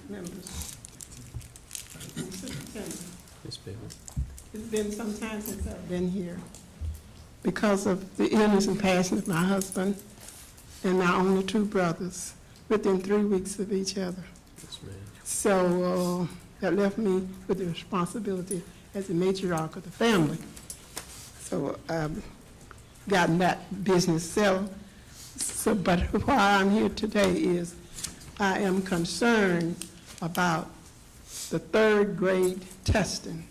members. Superintendent. Ms. Pittman. It's been some time since I've been here because of the illness and passing of my husband and my only two brothers within 3 weeks of each other. Yes, ma'am. So that left me with the responsibility as the matriarch of the family. So I've gotten that business settled. So, but why I'm here today is I am concerned about the 3rd grade testing.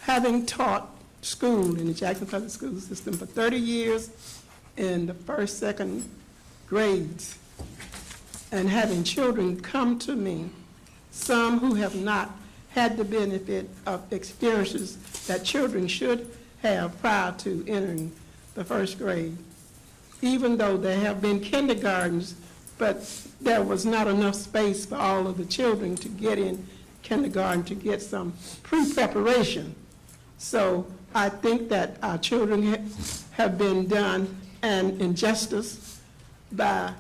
Having taught school in the Jackson Public School System for 30 years in the 1st, 2nd grades, and having children come to me, some who have not had the benefit of experiences that children should have prior to entering the 1st grade, even though there have been kindergartens, but there was not enough space for all of the children to get in kindergarten to get some pre-preparation. So I think that our children have been done an injustice by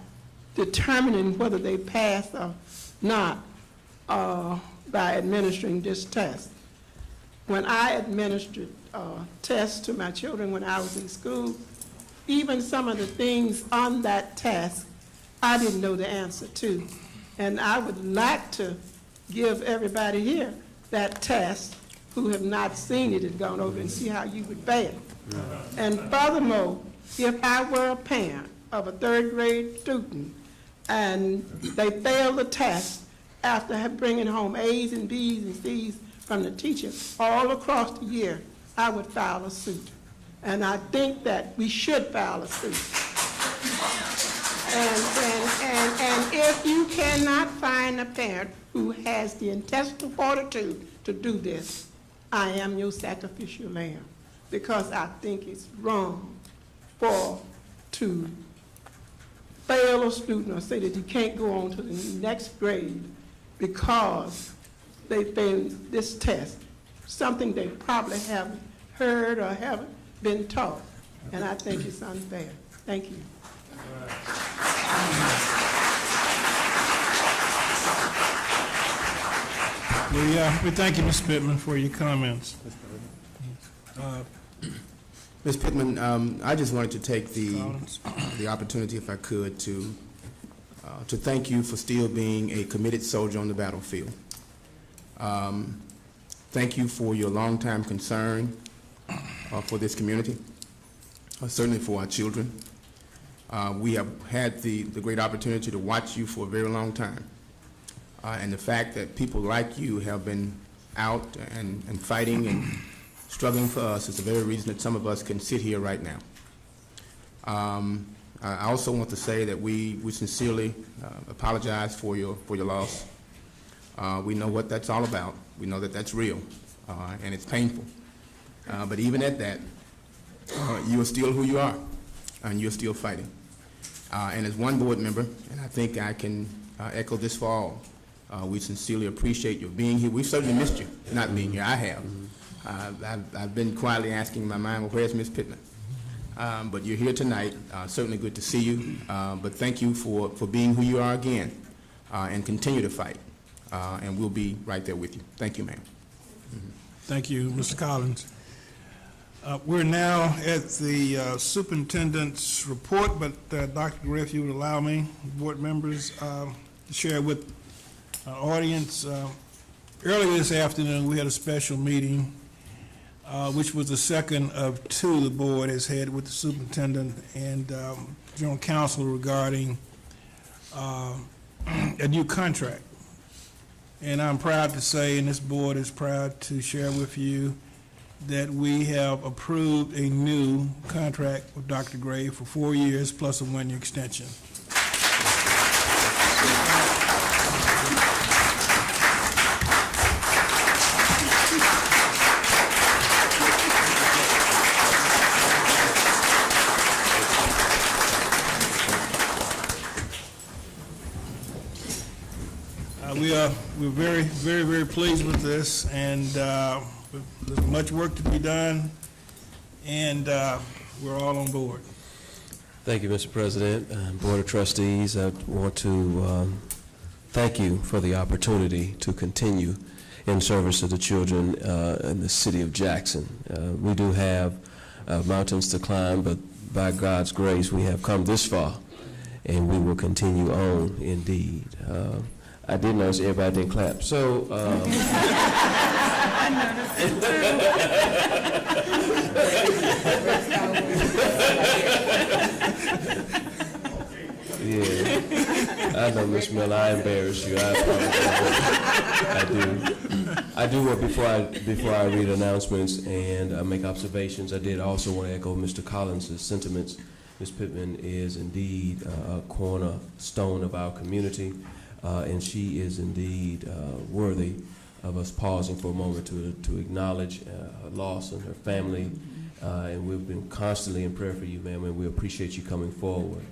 determining whether they pass or not by administering this test. When I administered tests to my children when I was in school, even some of the things on that test, I didn't know the answer to. And I would like to give everybody here that test who have not seen it and gone over and see how you would fare. And furthermore, if I were a parent of a 3rd grade student and they failed the test after bringing home A's and B's and C's from the teacher all across the year, I would file a suit. And I think that we should file a suit. And if you cannot find a parent who has the intestinal fortitude to do this, I am your sacrificial lamb, because I think it's wrong to fail a student or say that you can't go on to the next grade because they failed this test, something they probably haven't heard or haven't been taught, and I think it's unfair. Thank you. We thank you, Ms. Pittman, for your comments. Ms. Pittman, I just wanted to take the opportunity, if I could, to thank you for still being a committed soldier on the battlefield. Thank you for your longtime concern for this community, certainly for our children. We have had the great opportunity to watch you for a very long time. And the fact that people like you have been out and fighting and struggling for us is the very reason that some of us can sit here right now. I also want to say that we sincerely apologize for your loss. We know what that's all about. We know that that's real, and it's painful. But even at that, you are still who you are, and you're still fighting. And as one board member, and I think I can echo this for all, we sincerely appreciate your being here. We've certainly missed you not being here. I have. I've been quietly asking in my mind, well, where's Ms. Pittman? But you're here tonight. Certainly good to see you. But thank you for being who you are again, and continue to fight. And we'll be right there with you. Thank you, ma'am. Thank you, Mr. Collins. We're now at the superintendent's report, but Dr. Griff, if you would allow me, board members, to share with our audience. Earlier this afternoon, we had a special meeting, which was the second of 2 the board has had with the superintendent and general counsel regarding a new contract. And I'm proud to say, and this board is proud to share with you, that we have approved a new contract with Dr. Gray for 4 years plus a 1-year extension. We're very pleased with this, and there's much work to be done, and we're all on board. Thank you, Mr. President. Board of Trustees, I want to thank you for the opportunity to continue in service of the children in the city of Jackson. We do have mountains to climb, but by God's grace, we have come this far, and we will continue on indeed. I did notice everybody didn't clap. So, yeah, I know, Miss Miller, I embarrassed you. I apologize. I do want, before I read announcements and make observations, I did also want to echo Mr. Collins' sentiments. Ms. Pittman is indeed a cornerstone of our community, and she is indeed worthy of us pausing for a moment to acknowledge her loss and her family. And we've been constantly in prayer for you, ma'am, and we appreciate you coming forward.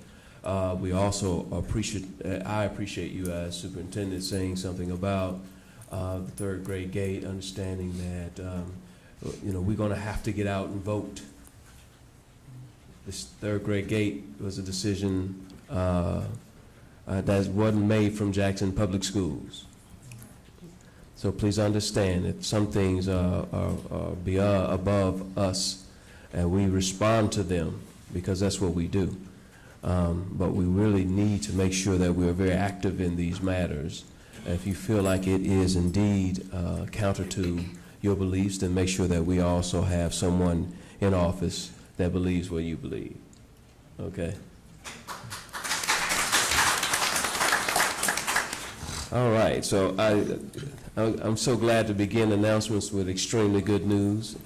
We also I appreciate you as superintendent saying something about the third grade gate, understanding that we're going to have to get out and vote. This third grade gate was a decision that wasn't made from Jackson Public Schools. So please understand that some things are beyond, above us, and we respond to them because that's what we do. But we really need to make sure that we're very active in these matters. If you feel like it is indeed counter to your beliefs, then make sure that we also have someone in office that believes what you believe. Okay? All right, so I'm so glad to begin announcements with extremely good news.